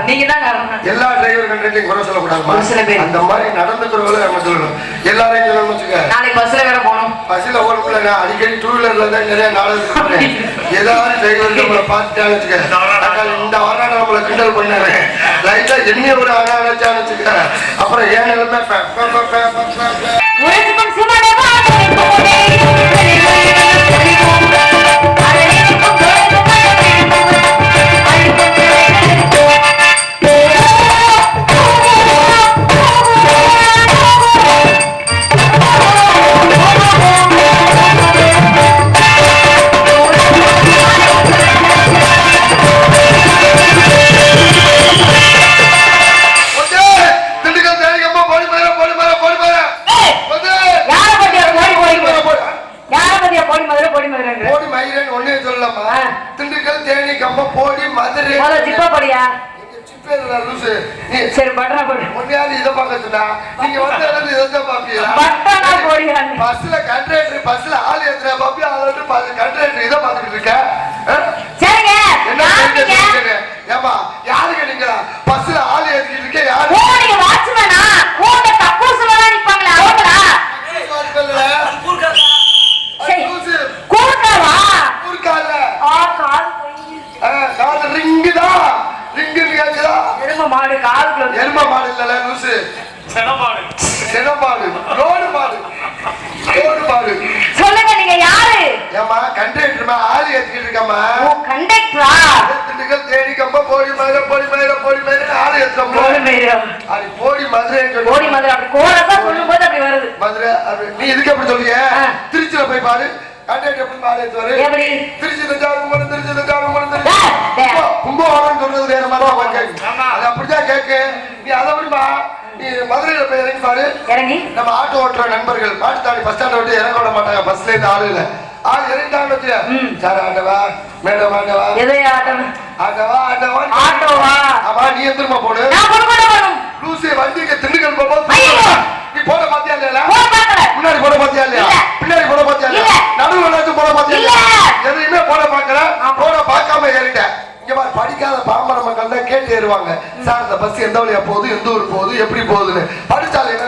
நீங்க தான் காரணம். எல்லா டிரைவர் கண்டக்டரையும் குறை சொல்லக்கூடாது. அந்த மாதிரி நடந்துக்கிறவங்கள நம்ம சொல்லணும். எல்லாரையும் சொல்லணும்னு வச்சுக்க. நாளைக்கு பஸ்ல வேற போகணும். பஸ்ல ஓடுக்குள்ள நான் அடிக்கடி டூ வீலர்ல தான் நிறைய நாடகம் ஏதாவது டிரைவர் நம்மளை பார்த்துட்டான்னு வச்சுக்க. இந்த வாரம் நம்மளை கிண்டல் பண்ணாரு. லைட்டா என்ன ஒரு ஆனாச்சான்னு வச்சுக்க. அப்புறம் ஏன் நிலைமை சரி பட்டனா போடு. இதை பார்க்கறதுனா நீங்க வந்து இதை பாப்பீங்களா? பட்டனா போடுங்க. பஸ்ல கண்டக்டர் பஸ்ல ஆள் ஏத்துற பாப்பி ஆளு கண்டக்டர் இதை பார்த்துட்டு இருக்க. சரிங்க. ஏமா யாருங்க நீங்க பஸ்ல ஆள் ஏத்திட்டு இருக்க? யாரு? ஓ நீங்க வாட்ச்மேனா? ஓட தப்பூசலா நிப்பாங்களா? அவங்களா? சரி. கூர்க்காவா? கூர்க்கால. கால் கால் ரிங்குதா? ரிங்கு கேக்குதா? எரும மாடு காலுக்குள்ள. எரும மாடு இல்லல லூசு. செனமாடு. செனமாடு. ரோடு மாடு. ரோடு மாடு. சொல்லுங்க நீங்க யாரு? ஏமா கண்டக்டர்மா ஆளு ஏத்திட்டு இருக்கமா. ஓ கண்டக்டரா? திண்டுக்கல் தேடி கம்ப போடி மதுரை ஆளு ஏத்துறோம். போடி மதுரை. அது போடி மதுரை. போடி மதுரை அப்படி கோரஸா சொல்லும்போது அப்படி வருது. மதுரை நீ எதுக்கு அப்படி சொல்றீங்க? திருச்சில போய் பாரு. கண்டக்டர் எப்படி மாடு ஏத்துவாரு? எப்படி? திருச்சி தஞ்சாவூர் கும்பகோணம் சொல்றது வேற மாதிரி அது அப்படிதான் கேக்கு. நீ அதை விடுமா நீ மதுரையில போய் இறங்கி பாரு. இறங்கி நம்ம ஆட்டோ ஓட்டுற நண்பர்கள் மாட்டுத்தாடி பஸ் ஸ்டாண்ட விட்டு இறங்க விட மாட்டாங்க. பஸ்ல இருந்து ஆளு இல்ல ஆள் இறங்கிட்டாங்க வச்சு சார் ஆட்டவா மேடம் ஆட்டவா எதை ஆட்டவா ஆட்டோவா. ஆமா நீ எந்திரமா போடு. லூசி வண்டிக்கு திண்டுக்கல் போகும்போது நீ போட பாத்தியா இல்லையா? முன்னாடி போட பாத்தியா இல்லையா? பின்னாடி போட பாத்தியா இல்லையா? நடுவில் போட பாத்தியா இல்லையா? எதையுமே போட பாக்கல. போட பார்க்காம ஏறிட்டேன். இங்க படிக்காத பாமர மக்கள் தான் கேட்டு ஏறுவாங்க. சார் இந்த பஸ் எந்த வழியா போகுது, எந்த ஊர் போகுது, எப்படி போகுதுன்னு. படிச்சாலும் என்ன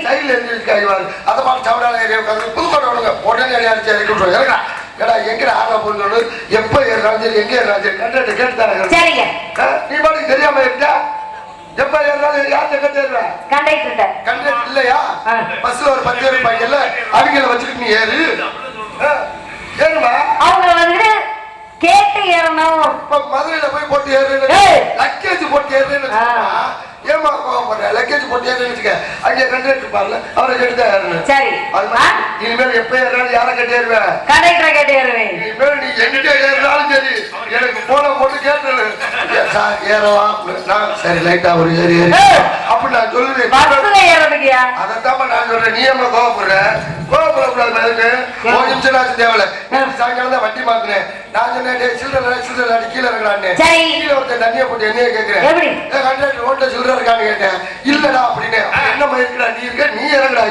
சைட்ல எழுதிவாரு. அதை பார்த்து சவடால ஏறி உட்காந்து புதுக்கோட்டை உடனே அடிச்சு இறக்கி விட்டுருவாங்க. ஏடா எங்க ஆக போகுது எப்ப ஏறாலும் சரி எங்க ஏறாலும் சரி கண்டக்டர் கேட்டுதாங்க. நீ பாட்டுக்கு தெரியாம இருந்தா எப்ப ஏறாலும் யார்கிட்ட கேட்டுருவேன்? கண்டக்டர் இல்லையா? பஸ்ல ஒரு 10 பேர் பையன்ல அவங்கள வச்சுக்கிட்டு நீ ஏறு ஏறுமா. அவங்க வந்து கேட்டு ஏறணும். மதுரையில போய் போட்டு ஏறு லக்கேஜ் போட்டு ஏறுன்னு ஏமா கோவப்படுற? லக்கேஜ் போட்டு ஏறுன்னு வச்சுக்க. அங்கே கண்டக்டர் பாருல அவரை கேட்டுதான் ஏறணும். சரி இனிமேல் எப்ப ஏறாலும் யாரை கேட்டு ஏறுவேன்? கண்டக்டரை கேட்டு ஏறுவேன். இனிமேல் நீ எங்கிட்ட ஏறினாலும் சரி எனக்கு போன போட்டு கேட்டு ஏறவா நான் சரி லைட்டா ஒரு ஏறி அப்படி நான் சொல்லுவேன். அதைத்தான் நான் சொல்றேன். நீ ஏமா கோவப்படுற? கோவப்படக்கூடாது. ஒரு நிமிஷம் ஆச்சு தேவையில்ல. சாயங்காலம் தான் வண்டி மாத்தினேன். நான் சொன்னேன் சில்லறை அடி கீழே இருக்கிறான்னு. கீழே ஒருத்தர் தண்ணியை போட்டு என்னைய கேட்கிறேன். கண்டக்டர் ரோட்ல சில்லறை இருக்கான்னு கேட்டேன். இல்லடா அப்படின்னு. என்ன மயிருக்கா நீ இருக்க நீ இறங்குடா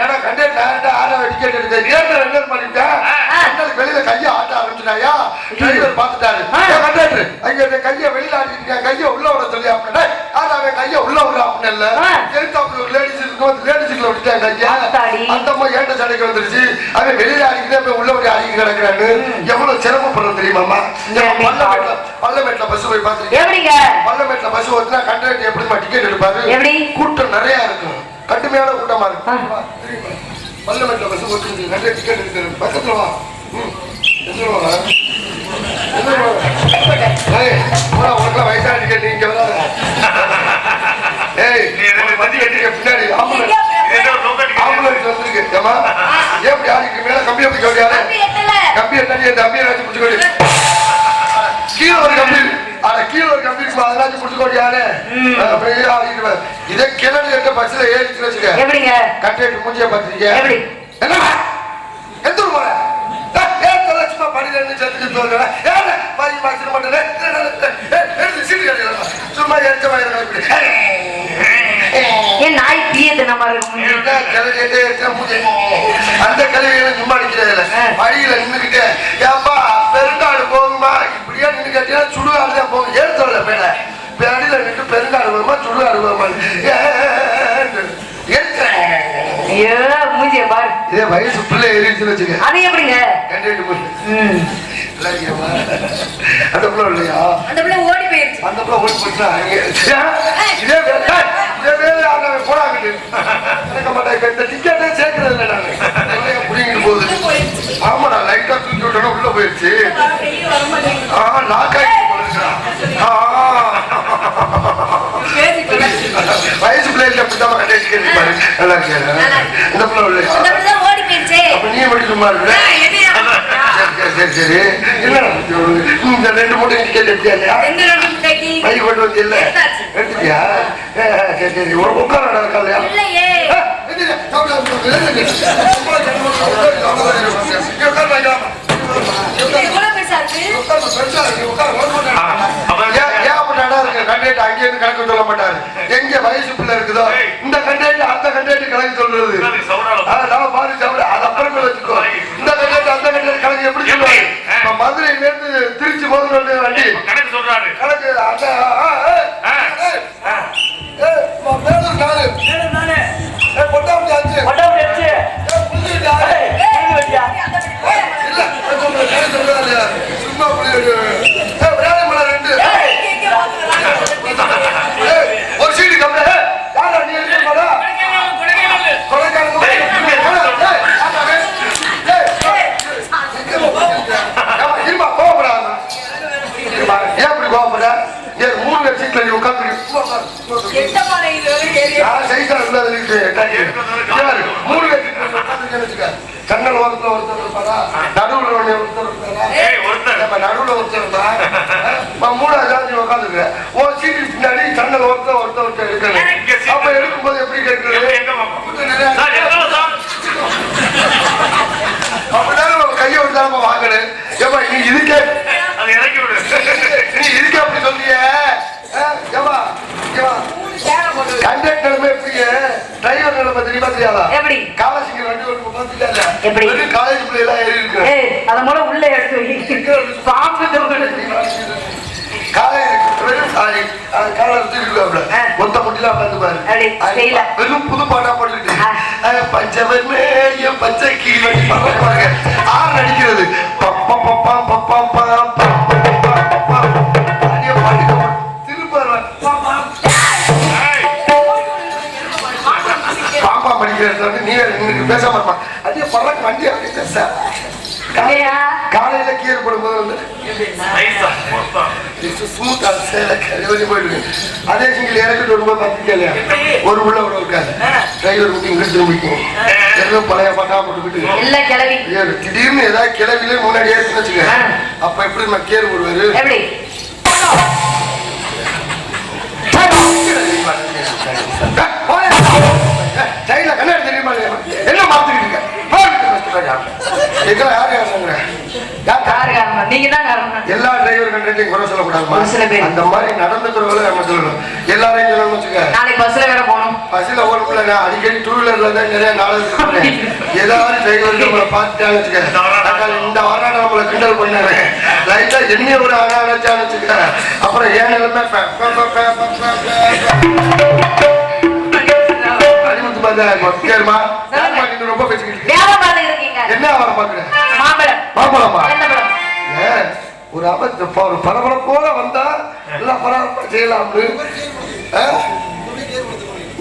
ஏன்னா கண்டக்டர் ஆட டிக்கெட் எடுத்தேன். என்ன பண்ணிட்டேன் வெளியில கையை ஆட்ட ஆரம்பிச்சுட்டாயா? டிரைவர் பார்த்துட்டாரு. கண்டக்டர் அங்க கையை வெளியில ஆடிட்டு கையை உள்ள விட சொல்லி அப்படின்னா அவன் கையை உள்ள விட அப்படின்னு இல்ல. லேடிஸ் இருக்கும் லேடிஸுக்குள்ள விட்டுட்டாங்க கையா. அந்த அம்மா ஏண்ட சண்டைக்கு வந்துருச்சு. அவன் வெளியில அடிக்கிட்டே உள்ள விட அடிக்க கிடக்குறான்னு எவ்வளவு சிரமப்படுறது தெரியுமாமா? பள்ளமேட்ல பஸ் போய் பாத்துருக்கேன். பள்ளமேட்ல பஸ் ஓட்டுனா கண்டக்டர் எப்படி டிக்கெட் எடுப்பாரு? கூட்டம் நிறைய இருக்கும். கடுமையான கூட்டமா இருக்கு. பள்ளமேட்ல பஸ் ஓட்டு நிறைய டிக்கெட் எடுக்கிறது. பக்கத்துல வா உனக்குலாம் வயசான டிக்கெட் நீங்க பின்னாடி ஆம்புலன்ஸ் வந்துருக்கு. எப்படி ஆடிக்கு மேல கம்பியை பிடிக்க வேண்டியாரு? கம்பியை தண்ணி கம்பியை வச்சு பிடிச்சு கீழே ஒரு கம்பி கீழே ஒரு கம்பி இருக்கும் அதனாச்சும் பிடிச்சு கொண்டியாரு. இதே கிணறு எங்க பஸ்ல ஏறிச்சு வச்சுக்க. கட்டேட்டு மூஞ்சிய பாத்துருக்கீங்க. என்ன எந்த ஊர் போற? சும்மா படிக்கிறேன்னு சேர்த்துட்டு சொல்றேன். சும்மா எரிச்ச அந்த கல்வியில சும்மா அடிக்கிறதுல வழியில நின்றுகிட்டே ஏப்பா பெருங்காடு போகுமா இப்படி ஏன் நீங்க கேட்டீங்கன்னா சுடுகாடு தான் போகும். ஏற்ற மேல பேடியில நின்று பெருங்காடு வருமா சுடுகாடு வருமா ஐயோ மூஞ்சிய பாரு. இதே வயசு பிள்ளை ஏறிச்சுன்னு வச்சுக்க. அது எப்படிங்க கண்டிட்டு போய் அந்த பிள்ளை இல்லையா? அந்த பிள்ளை ஓடி போயிருச்சு. அந்த பிள்ளை ஓடி போச்சுன்னா இதே வேலை போடாங்கிட்டு நினைக்க மாட்டேன். இப்ப இந்த டிக்கெட்டே சேர்க்கறது இல்லை நானு புடிங்கிட்டு போகுது. ஆமா நான் லைட்டா தூக்கி விட்டோன்னா உள்ள போயிருச்சு. லாக் ஆயிடுச்சு. வயசு பிள்ளைங்க அப்படிதான் கண்டிப்பாரு நல்லா இருக்கேன். இந்த பிள்ளை இல்லையா? ஓடி போயிருச்சு. அப்ப நீ மட்டும் சும்மா இருக்க. சரி சரி என்ன இந்த 2 மூட்டை டிக்கெட் எடுத்தியா இல்லையா? பை கொண்டு வந்து இல்ல எடுத்துட்டியா? சரி சரி ஒரு உட்கார இருக்கா இல்லையா? கணக்கு சொல்ல மாட்டாரு. எங்க வயசு பிள்ளை இருக்குதோ இந்த கண்டேட்டு அந்த கண்டேட்டு கணக்கு சொல்றது பாரு அது அப்புறமே வச்சுக்கோ. இந்த கண்டேட்டு அந்த கண்டேட்டு கணக்கு எப்படி சொல்லுவாரு? மதுரையில இருந்து திருச்சி போது வண்டி கணக்கு சொல்றாரு. கணக்கு அந்த மேலூர் நாலு பொட்டாமட்டி ஆச்சு சும்மா விராலிமலை 2 ஒரு சீட்டு கம்மி. யாரா நீ இருக்கா? இருமா கோவப்படாத. ஏன் அப்படி கோவப்பட? 3 சீட்ல நீ உட்காந்து 3 கண்ணல் ஓரத்துல ஒருத்தர் இருப்பாரா? நடுவுல ஒருத்தர் இருப்பாரா? நடுவுல ஒருத்தர் இருந்தா 3ஆவது உட்காந்துருக்க. ஒரு சீட்டு பின்னாடி கண்ணல் ஒருத்தர் இருக்காரு. அப்ப எடுக்கும்போது எப்படி கேட்கறது? அப்படிதான் கையை விட்டு வாங்கடு. ஏப்பா நீ இதுக்கே நீ இதுக்கே அப்படி சொல்லிய கண்டக்டர் எப்படி டிரைவர் நிலைமை தெரியுமா தெரியாதா? எப்படி காலேஜ் வண்டி ஓட்டு பார்த்தீங்களா? எப்படி காலேஜ் பிள்ளை எல்லாம் ஏறி இருக்கு. அத மூல உள்ள எடுத்து வெறும் புது பாட்டா போட்டுக்கிட்டு பஞ்சவர் மேய பச்சை கீழே பாருங்க ஆறு அடிக்கிறது. பாப்பா படிக்கிறது நீ பேசாம இருப்பா. அதே பறக்க வண்டி பேச காலையில கீரை போடும்போது வந்து அதே சிங்கிள் இறக்கிட்டு வரும்போது பார்த்துக்கே இல்லையா? ஒரு உள்ள ஒரு இருக்காது. டிரைவர் முட்டி இங்கிட்டு திரும்பிக்கும். எல்லாம் பழைய பாட்டா போட்டுக்கிட்டு திடீர்னு ஏதாவது கிளவிலே முன்னாடி ஏற்றுன்னு வச்சுக்க. அப்ப எப்படி நம்ம கேர் போடுவாரு? கண்ணாடி தெரியுமா? என்ன மாத்திக்கிட்டு இருக்க? எல்லா டிரைவர் கண்ட்ரையும் குறை சொல்லக்கூடாது. அந்த மாதிரி நடந்துக்கிறவங்கள நம்ம சொல்லணும். எல்லாரையும் சொல்லணும்னு வச்சுக்க. நாளைக்கு பஸ்ல வேற போகணும். பஸ்ல ஓடுக்குள்ள நான் அடிக்கடி 2 வீலர்ல தான் நிறைய நாளை ஏதாவது டிரைவர் நம்மளை பார்த்துட்டான்னு வச்சுக்க. இந்த வாரம் நம்மளை கிண்டல் பண்ணாரு. லைட்டா என்ன ஒரு ஆனாச்சான்னு வச்சுக்க. அப்புறம் ஏன் நிலைமை ரொம்ப பேசிக்கிட்டு என்ன வியாபாரம் பாக்குறேன்? மாம்பழமா? ஒரு ஒரு பரபரப்போல வந்தா எல்லாம் பரபரப்பா செய்யலாம்னு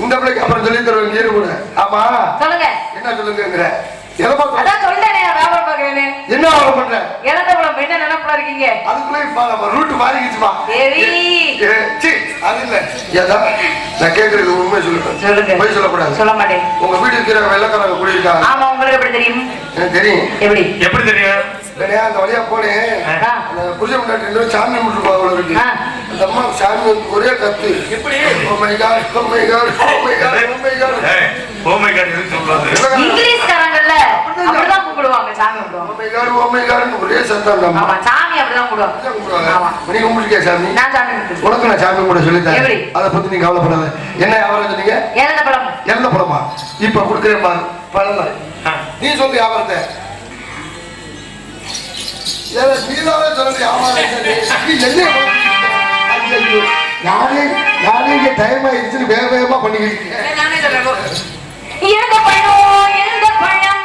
இந்த பிள்ளைக்கு அப்புறம் சொல்லி தருவேன். கீரை கூட ஆமா சொல்லுங்க. என்ன சொல்லுங்க? என்ன வியாபாரம் பண்ற? என்ன நினைப்பா இருக்கீங்க? அதுக்குள்ள ரூட் மாறிக்கிச்சுமா? அது இல்ல நான் கேக்குறது உண்மை சொல்லுங்க. போய் சொல்லக்கூடாது. சொல்ல மாட்டேன். உங்க வீடு இருக்கிற வெள்ளக்காரங்க குடியிருக்காங்க. ஆமா உங்களுக்கு எப்படி தெரியும்? எனக்கு தெரியும். எப்படி தெரியும்? அந்த வழியா போனேன். அந்த புரிஞ்ச முன்னாடி சாமி கும்பிட்டு இருக்கு. அந்த அம்மா சாமி ஒரே கத்து எப்படி இங்கிலீஷ்காரங்கல்ல அப்படிதான் கூப்பிடுவாங்க. சாமி ஒரே சத்தம். சாமி அப்படிதான் கூப்பிடுவாங்க. நீ கும்பிட்டுருக்கியா சாமி? நான் சாமி உனக்கு நான் சாமி கூட சொல்லித்தரேன். அதை பத்தி நீங்க கவலைப்படாத. என்ன வியாபாரம் சொன்னீங்க? இறந்த பழம். இறந்த பழமா? இப்ப கொடுக்குறேன் பாரு பழம். நீ சொல்லு வியாபாரத்தை. நீதானே சொல்றது என்ன யாரே இங்க டைம் ஆயிடுச்சுன்னு வேகமா பண்ணிக்கிட்டு எழுந்த பழம் எழுந்த பழம்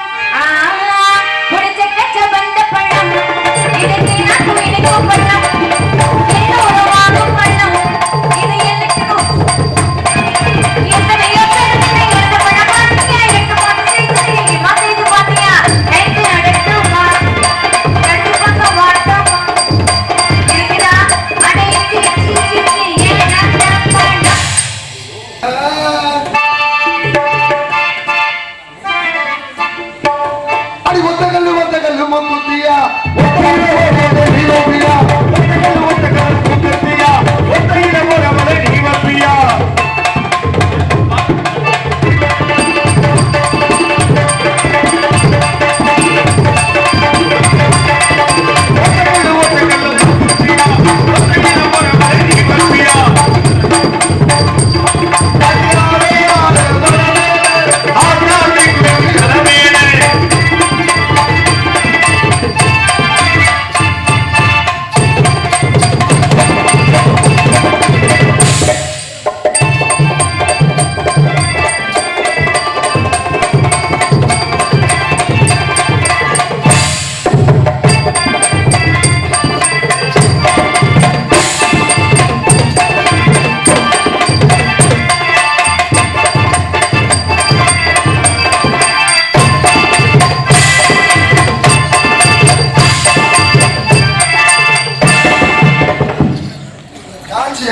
முடிச்ச கச்ச வந்த பழம் இதுக்கு நான் இணைக்கும் பழம் என்ன உருவாகும் பழம் இது எனக்கும் எத்தனையோ பேருக்கு எழுந்த பழம் பாத்தீங்க எட்டு மாதம் செய்து மாதம் இது பாத்தீங்க ரைட்டு நடத்துமா ரெண்டு பக்கம் வாட்டமா இருக்குதா அட எச்சி ஏன் பழம் முத்துத்தியா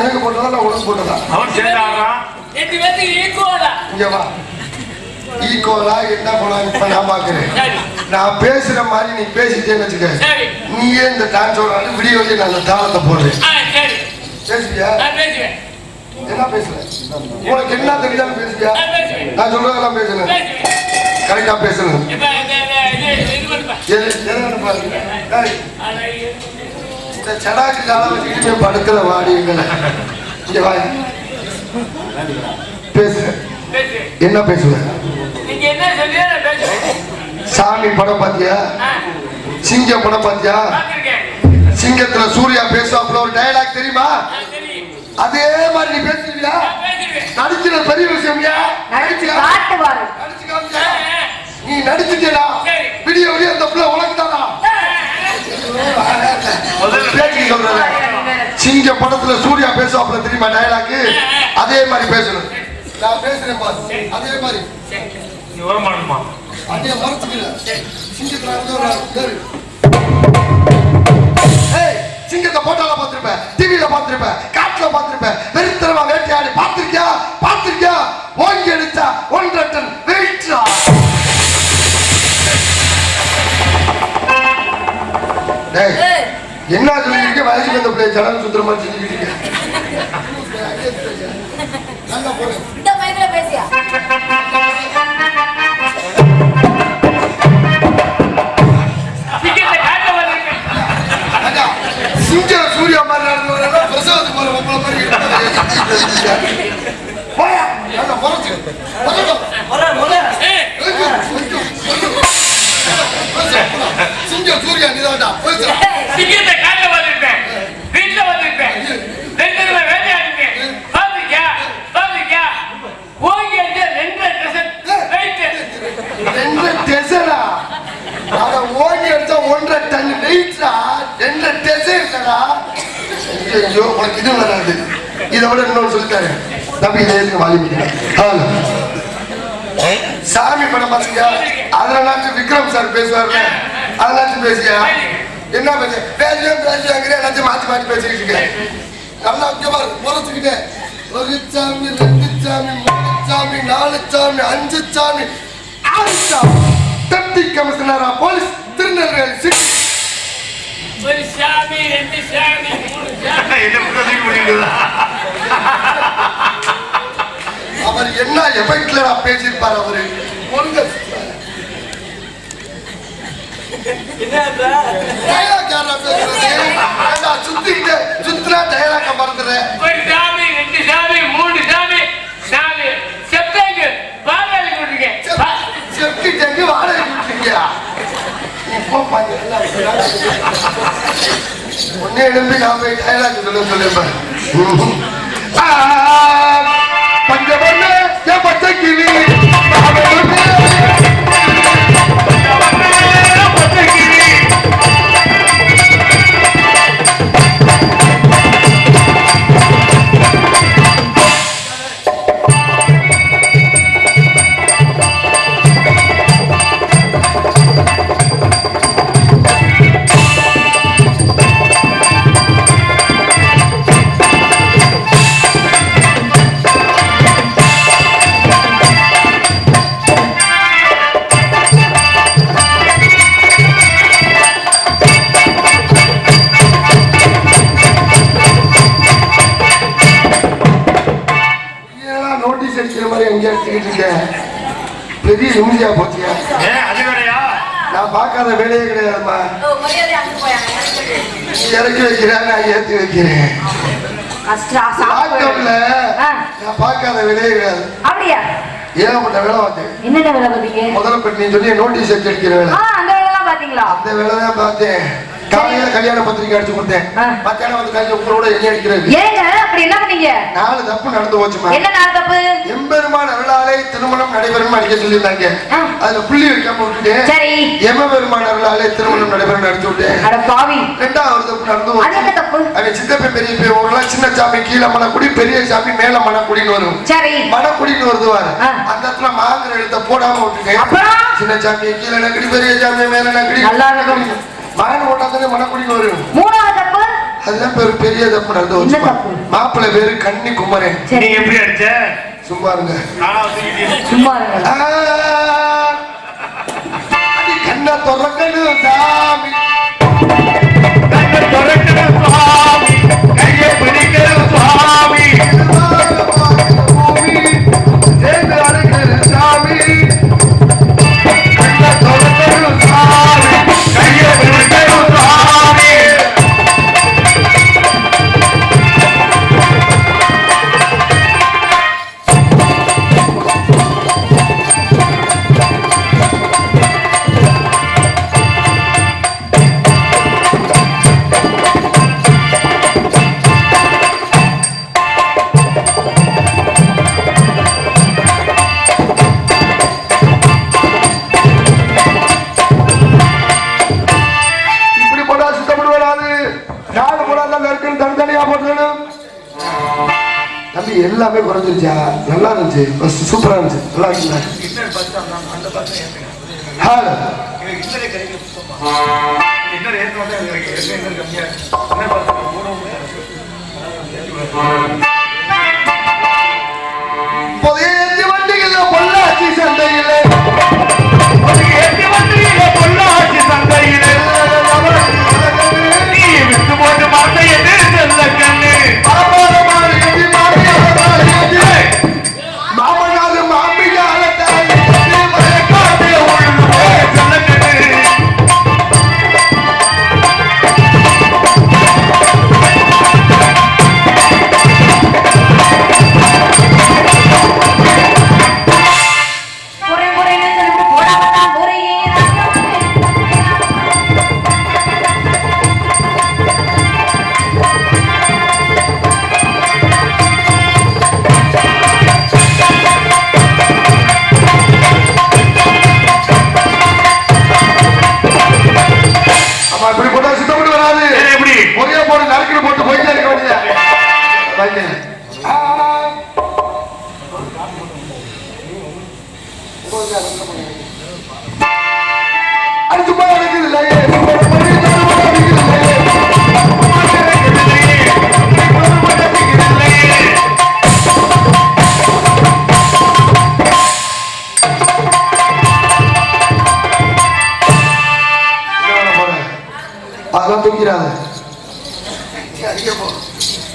எனக்கு போட்டதா நான் உனக்கு போட்டதா ஈக்குவலா என்ன போலாம் இப்ப நான் பாக்குறேன் நான் பேசுற மாதிரி நீ பேசிட்டேன்னு வச்சுக்க நீயே இந்த டான்ஸ் ஓடாது வீடியோ வச்சு நான் அந்த தாளத்தை போடுறேன் பேசுவியா என்ன பேசுற உனக்கு என்ன தெரியாம பேசுவியா நான் சொல்றதெல்லாம் பேசுறேன் கரெக்டா பேசணும் இந்த சடாக்கு காலம் வச்சுக்கிட்டு படுக்கிற வாடிங்களை இங்க வா பேசு என்ன பேசுவ சாமி படம் பாத்தியா சிங்கம் படம் பாத்தியா சிங்கத்துல சூர்யா பேசுவாப்புல ஒரு டயலாக் தெரியுமா அதே மாதிரி நீ பேசுறியா நடிக்கிற பெரிய விஷயம் நீ நடிச்சுட்டா வீடியோ அந்த பிள்ளை உனக்கு தானா சிங்க படத்துல சூர்யா பேசுவாப்புல தெரியுமா டயலாக் அதே மாதிரி பேசணும் நான் பேசுறேன் பாரு அதே மாதிரி அதே சிங்கத்தை போட்டால பார்த்திருப்பேன் டிவியில பார்த்திருப்பேன் காட்டுல பார்த்திருப்பேன் வெறித்தனமா வேட்டையாடி பார்த்திருக்கியா ஓங்கி அடிச்சா 1.5 டன் வெயிட்ரா என்ன சொல்லிருக்க வயசுக்கு அந்த பிள்ளை சடங்கு சுத்துற மாதிரி செஞ்சுக்கிட்டு சிங்க சூர்யா மாதிரி நடந்தவங்க பிரசவத்துக்கு போற உங்களை மாதிரி போயா நல்லா முறைச்சு சிங்க சூர்யா நீதான்டா சிங்கத்தை காட்ட வந்துட்டேன் வீட்டுல வந்துட்டேன் ரெண்டு வேலையாடுங்க பாத்துக்கியா ஓங்கி அடிச்சா 2 டெசனா அத ஓங்கி அடிச்சா 1.5 டன் வெயிட்ரா 2 டெசனா ஐயோ உனக்கு இது வராது இதை விட இன்னொன்று சொல்லிட்டாரு தம்பி இதை எதுக்கு வாலிமிக்க சாமி படம் பாத்தியா அதெல்லாம் விக்ரம் சார் பேசுவார்ல அதெல்லாம் பேசியா என்ன பேசுவாங்க எல்லாத்தையும் மாத்தி பேசிக்கிட்டு இருக்கேன் நல்லா பாரு முறைச்சுக்கிட்டேன் 1 சாமி 2 சாமி 3 சாமி 4 சாமி 5 சாமி 6 சாமி டெப்டி கமிஷனரா போலீஸ் திருநெல்வேலி சிட்டி ஒரு சாமி 2 சாமி 3 சாமி என்ன புரிஞ்சு முடியுதா அவர் என்ன எஃபெக்ட்ல பேசியிருப்பார் அவரு ஒழுங்க சுத்தினா டயலாக மறந்துடுறேன் ஒரு சாமி 2 சாமி 3 சாமி 4 செப்டேங்கு வாடகை கொடுங்க செப்டேங்கு வாடகை கொடுத்தீங்க இப்போ நீ எழுப்பி நான் போய் டைலாக் சொல்லிருப்பேன். பஞ்சவர்ண பச்சை கிளி பெரிய நிம்மதியா போச்சியா? நான் பார்க்காத வேலையே கிடையாதுமா. இறக்கி வைக்கிறேன், நான் ஏற்றி வைக்கிறேன். நான் பார்க்காத வேலையே கிடையாது. அப்படியா? ஏகப்பட்ட வேலை பார்த்தேன். என்னென்ன வேலை பார்த்தீங்க? முதல்ல பெண் நீ சொல்லி நோட்டீஸ் அடிக்கிற வேலை. அந்த வேலைலாம் பாத்தீங்களா? அந்த வேலை தான் பார்த்தேன். காலையில கல்யாண பத்திரிக்கை அடிச்சு கொடுத்தேன். மத்தியானம் வந்து காய்ச்சி உங்களோட என்ன அடிக்கிறது? ஏங்க அப்படி என்ன பண்ணீங்க? 4 தப்பு நடந்து போச்சுமா. என்ன 4 தப்பு? எம்பெருமான் அருளாலே திருமணம் நடைபெறும் அடிக்க சொல்லியிருந்தாங்க. அதுல புள்ளி வைக்காம விட்டுட்டேன். சரி. எம்பெருமான் அருளாலே திருமணம் நடைபெறும் அடிச்சு விட்டேன். அட பாவி. 2வது தப்பு நடந்து போச்சு. அது என்ன தப்பு? அது சித்தப்பை பெரிய ஊர்லாம் சின்ன சாமி கீழே மணக்குடி, பெரிய சாமி மேல மணக்குடின்னு வரும். சரி. மணக்குடின்னு வருதுவாரு. அந்த இடத்துல மாங்கிற எழுத்த போடாம விட்டுட்டேன். அப்புறம் சின்ன சாமி கீழே நக்கடி, பெரிய சாமி மேல நக்கடி. நல்லா இருக்கும். மகன் ஓட்டாதானே மணக்குடின்னு வரும். 3வது தப்பு? அதுதான் பெரிய தப்பு நடந்து போச்சு. மாப்பிள்ளை பேரு கன்னி குமரன். நீ எப்படி அடிச்ச? சும்மா இருங்க. சும்மா இருங்க. கண்ண துறக்கணும் சாமி, கண்ண துறக்கணும் சுவாமி, கையை பிடிக்கணும் சுவாமி, சேர்ந்து அழைக்கணும் சாமி, கண்ண துறக்கணும் சுவாமி, கையை பிடிக்கணும் சுவாமி. எல்லாமே குறைஞ்சிருச்சா? நல்லா இருந்துச்சு, சூப்பரா இருந்துச்சு, நல்லா இருக்குல்ல? பொதிய வண்டியில பொள்ளாச்சி சந்தையில, பொள்ளாச்சி சந்தையில நீ விட்டு போட்டு மாட்டை என்று செல்ல கண்ணு மாமனாரு மாமியார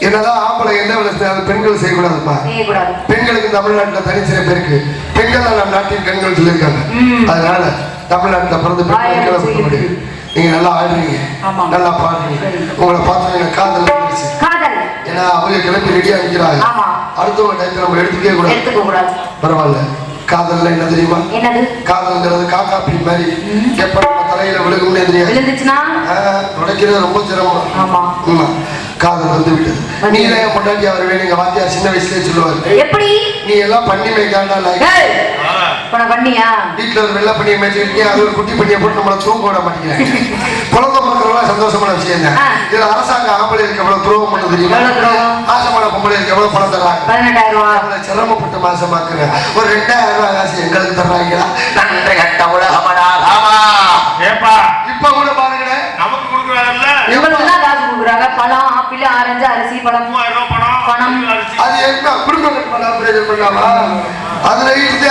என்னதான் ஆம்பளை என்ன வேலை செய்யாது, பெண்கள் செய்யக்கூடாதுப்பா. பெண்களுக்கு தமிழ்நாட்டில் தனிச்சிறை பேருக்கு பெண்கள் தான் நம் நாட்டின் கண்கள் சொல்லியிருக்காங்க. அதனால தமிழ்நாட்டில் பிறந்த பெண்களை பொறுத்த முடியும். நீங்க நல்லா ஆடுறீங்க, நல்லா பாடுறீங்க. உங்களை பார்த்து எனக்கு காதல் வந்துருச்சு. ஏன்னா அவங்க கிளம்பி ரெடியா நிற்கிறாங்க. அடுத்தவங்க டயத்தை நம்ம எடுத்துக்கவே கூடாது. பரவாயில்ல, காதல்ல என்ன தெரியுமா? என்னது? காதல்ங்கிறது காக்காப்பி மாதிரி எப்ப நம்ம தலையில விழுகும்னே தெரியாது. விழுந்துச்சுன்னா உடைக்கிறது ரொம்ப சிரமம். ஆமா. காதல் வந்து விட்டது. நீ எல்லாம் பொண்டாட்டி அவர் வேணுங்க வாத்தியார் சின்ன வயசுலயே சொல்லுவாரு. எப்படி? நீ எல்லாம் பண்ணி மேய்க்காண்டா பண்ணியா? வீட்டுல ஒரு வெள்ளை பண்ணியை மேய்ச்சிருக்கீங்க, அது ஒரு குட்டி பண்ணியை போட்டு நம்மள தூங்க விட மாட்டேங்கிறாங்க. குழந்தை பிறக்கிறவங்க சந்தோஷமான விஷயம் தான். இதுல அரசாங்க ஆம்பளை இருக்க எவ்வளவு துரோகம் பண்ண தெரியுமா? மாசமான பொம்பளை இருக்க எவ்வளவு பணம் தர்றாங்க? 18,000 ரூபாய். சிரமப்பட்டு மாசமாக்குறேன். ஒரு 2,000 ரூபாய் காசு எங்களுக்கு தர்றாங்களா? நன்றி கட்ட உலகமடா ராமா. ஏப்பா இப்ப கூட பாருங்களேன், நமக்கு கொடுக்குறாங்கல்ல, இவங்களுக்கு தான் காசு கொடுக்குறாங்க. பழம், ஆப்பிள், ஆரஞ்சு, அரிசி, பழம், 3000 ரூபாய் பணம். அது என்ன குடும்ப கட்டுமான ஆபரேஷன் பண்ணாமா? அதுல இருந்த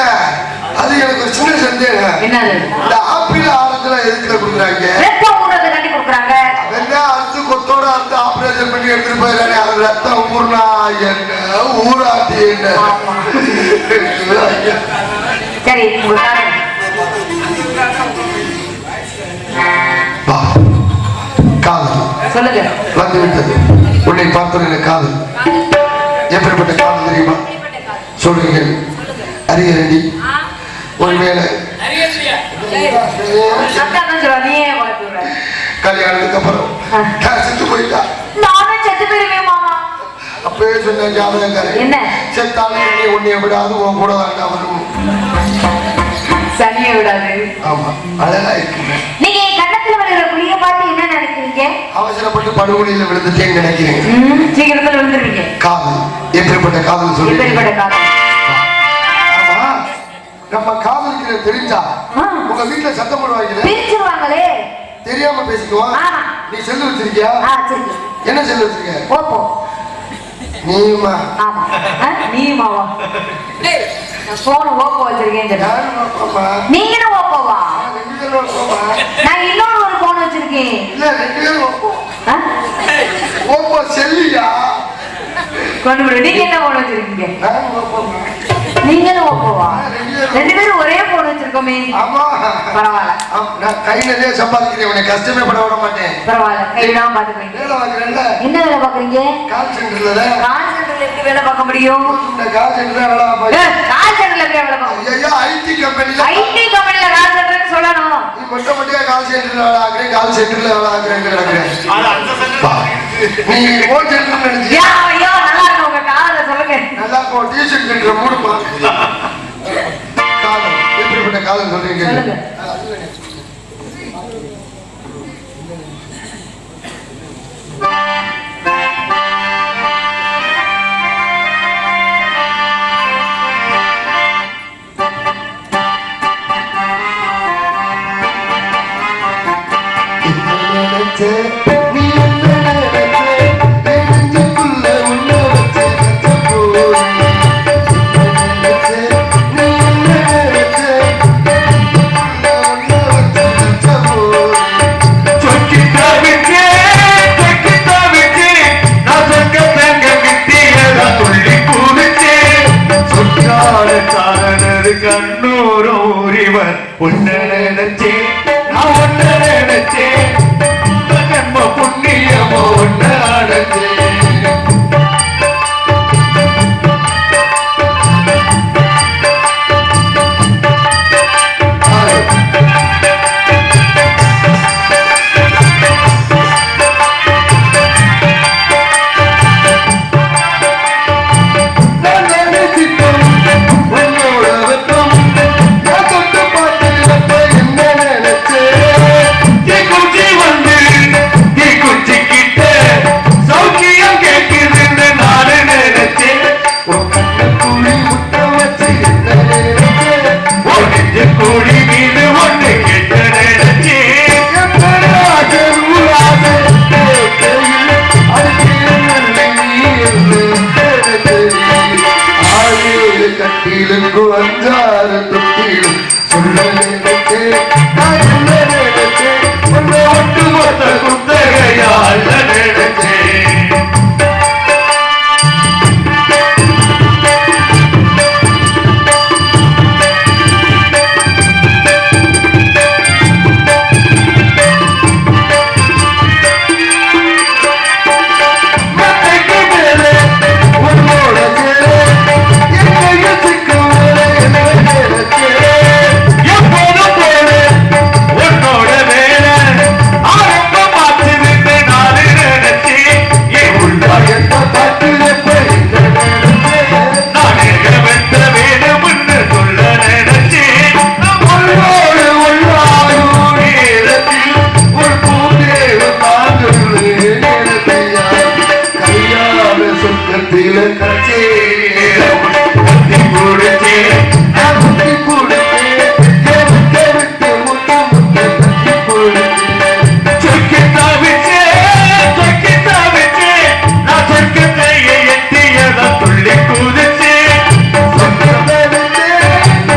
அது எனக்கு ஒரு சின்ன சந்தேகம். என்னது? இந்த ஆப்பிள் ஆரஞ்சுல எதுக்குல கொடுக்குறாங்க? ரத்தம் ஊறத கட்டி கொடுக்குறாங்க. வெங்காயம் அறுத்து கொத்தோட அறுத்து ஆபரேஷன் பண்ணி எடுத்துட்டு போயிடறானே, அது ரத்தம் ஊர்னா என்ன ஊராட்டி என்ன? சரி காதல் சொல்லுங்க. வந்து விட்டது. உன்னை பார்த்தது காதல். எப்படிப்பட்ட காதல் தெரியுமா? சொல்றீங்க அறியரண்டி. ஒருவேளை கல்யாணத்துக்கு அப்புறம் செத்து போயிட்டா. நானும் செத்து போயிருவேன் மாமா. அப்பவே சொன்ன ஜாதகக்காரன் என்ன செத்தாலே உன்னைய விடாது உன் கூட தாண்டா வரும். சனியை விடாது. ஆமா அழகா இருக்குங்க. நீங்க கண்ணத்துல வருகிற குளிய பார்த்து என்ன நினைக்கிறீங்க? அவசரப்பட்டு படுகொலியில விழுந்துட்டேன்னு நினைக்கிறேன். சீக்கிரத்துல விழுந்துருவீங்க. காதல் எப்படிப்பட்ட காதல் சொல்லி? எப்படிப்பட்ட காதல்? ஆமா நம்ம காதலிக்கிறது தெரிஞ்சா உங்க வீட்டுல சத்தம் போடுவாங்களே, பிரிச்சுருவாங்களே. தெரியாம பேசிக்குவோம். நீ செல்லு வச்சிருக்கியா? என்ன செல்லு வச்சிருக்க? ஓப்போ. நீமா? ஆமா. நீமாவா? போன் ஓப்போ வச்சிருக்கேன். நீங்களும் ஓப்போவா? நான் இன்னொரு ஒரு போன் வச்சிருக்கேன். இல்ல 2 பேரும் ஓப்போ. ஓப்போ செல்லியா? கொண்டு போய் நீங்க என்ன போன் வச்சிருக்கீங்க? நான் ஓப்போ. நீங்களும் ஓப்போவா? 2 பேரும் ஒரே போன் வச்சிருக்கோமே. ஆமா பரவாயில்ல. நான் கையிலே சம்பாதிக்கிறேன், உனக்கு கஷ்டமே பட விட மாட்டேன். பரவாயில்ல, கையிடாம பாத்துக்கிறீங்க. வேலை பார்க்கறேன்ல. என்ன வேலை பாக்குறீங்க? கால் சென்டர்ல. கால் சென்டர்ல எப்படி வேலை பார்க்க முடியும்? கால் சென்டர்ல வேலை பார்க்க. கால் சென்டர்ல எப்படி வேலை பார்க்க? ஐயா ஐடி கம்பெனில. ஐடி கம்பெனில கால் சென்டர்னு சொல்லணும். நீ மொட்டை கால் சென்டர்ல வேலை பார்க்கறேன், கால் சென்டர்ல வேலை பார்க்கறேன்னு கிடக்குறேன். அது அந்த சென்டர். நீ ஓ சென்டர் நினைச்சியா? ஐயோ நல்லா இருக்கு உங்க காலை சொல்லுங்க. நல்லா போ டீஷர்ட் கட்டுற மூடுமா. காதல் எப்படிப்பட்ட காதல் சொல்றீங்க? சொல்லுங்க. நீ கண்ணூரோரிவர் உன்ன நினைச்சே நான் ஒன்ன நினைச்சே நம்ம புண்ணியமோ ஒன்ன அடைச்சே. கட்டிலுக்கு 5-6 தொட்டிலும் சொல்ல நினைச்சே நான் சொல்ல நினைச்சே ஒன்று ஒட்டு மொத்த குத்தகையால் நினைச்சே. உன்னோட கழுத்தில கட்சி கட்டி போடுச்சு நான் முட்டி போடுச்சு விட்டு முட்டு முட்டு கட்டி போடுச்சு சொக்கி தாவிச்சே நான் சொர்க்கத்தை எட்டியத துள்ளி குதிச்சே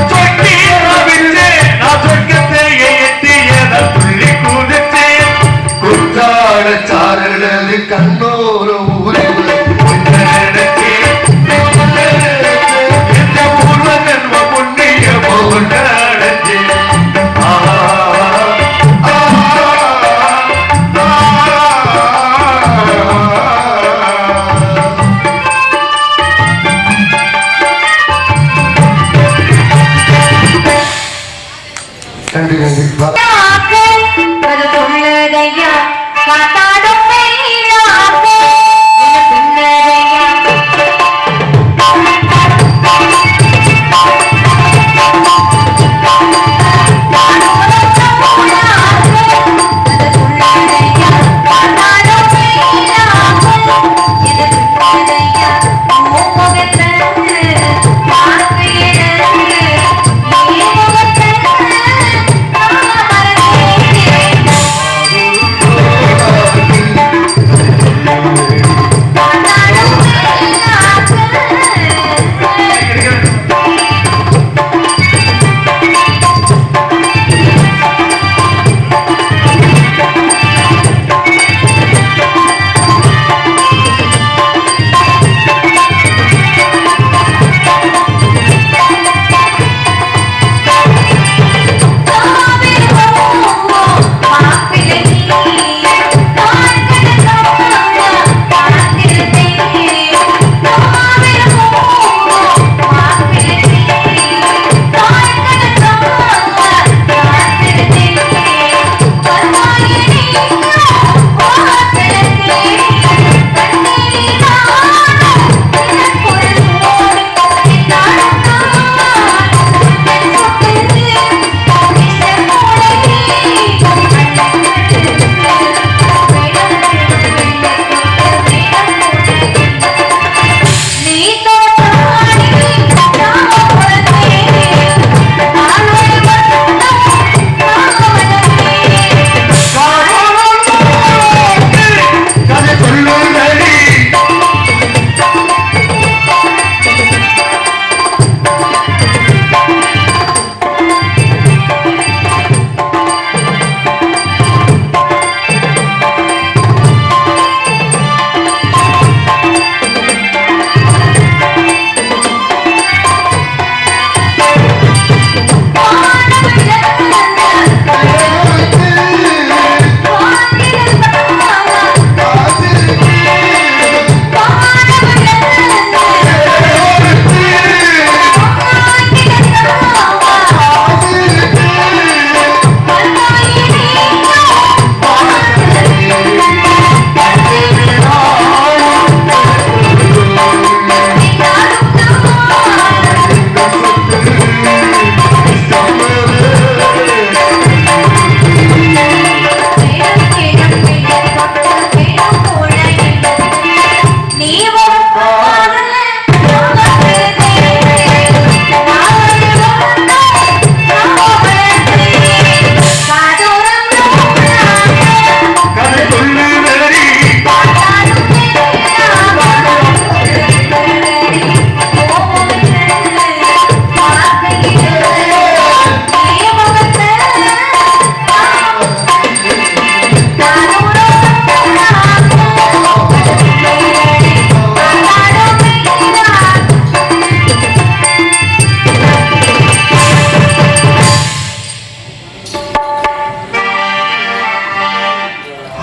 சொக்கி தாவிச்சே நான் சொர்க்கத்தை எட்டியத துள்ளி குதிச்சே குற்றால சாரல் கண்ணோர ஊரே நன்றி நன்றி அது துள்ளதையா காத்தாடும் வெயிலாக்கு இது பின்னதையா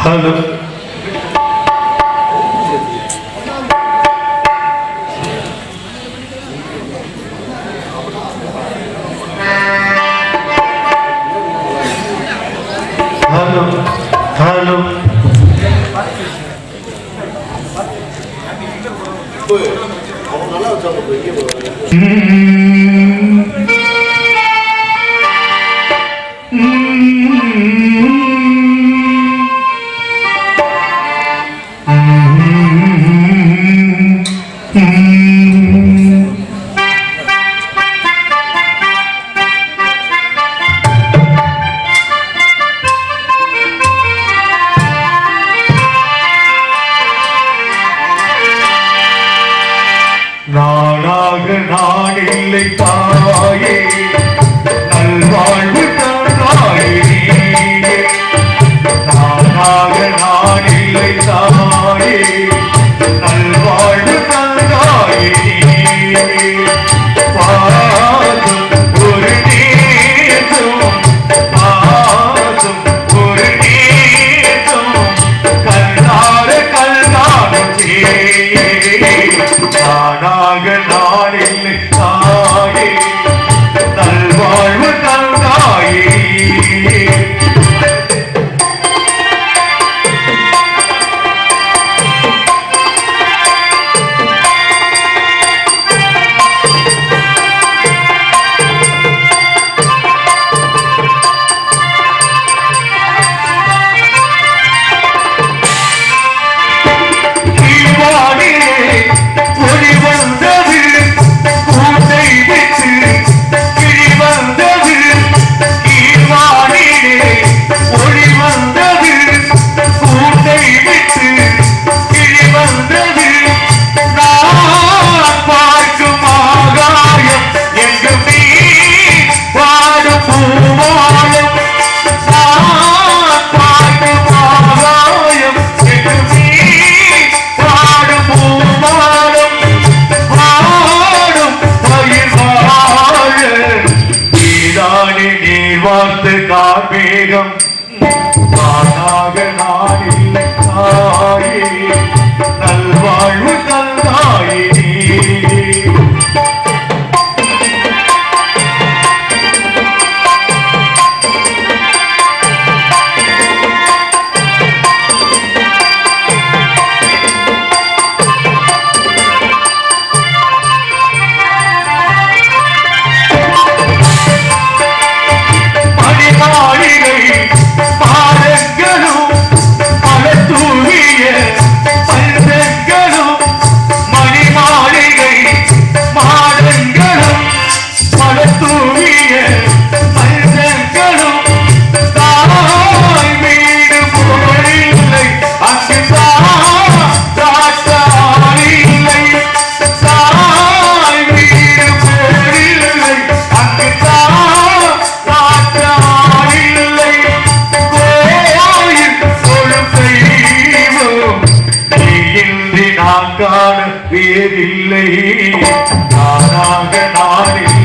Hello. Hello. நானாக நான் இல்லை தாயே நல்வாழ்வு தந்தாயே நானாக நான் இல்லை தாயே நல்வாழ்வு தந்தாயே பாதம் ஒரு நேசம் பாதம் ஒரு நேசம் கல்லார கல்லாரும் நானாக நான் இல்லை தாயே நல்வாழ்வு தந்தாயே கார்மேகம் நானாக நானில்லை தாயே நல்வாழ்வு தந்தாயே காண வேறில்லை நானாக நானே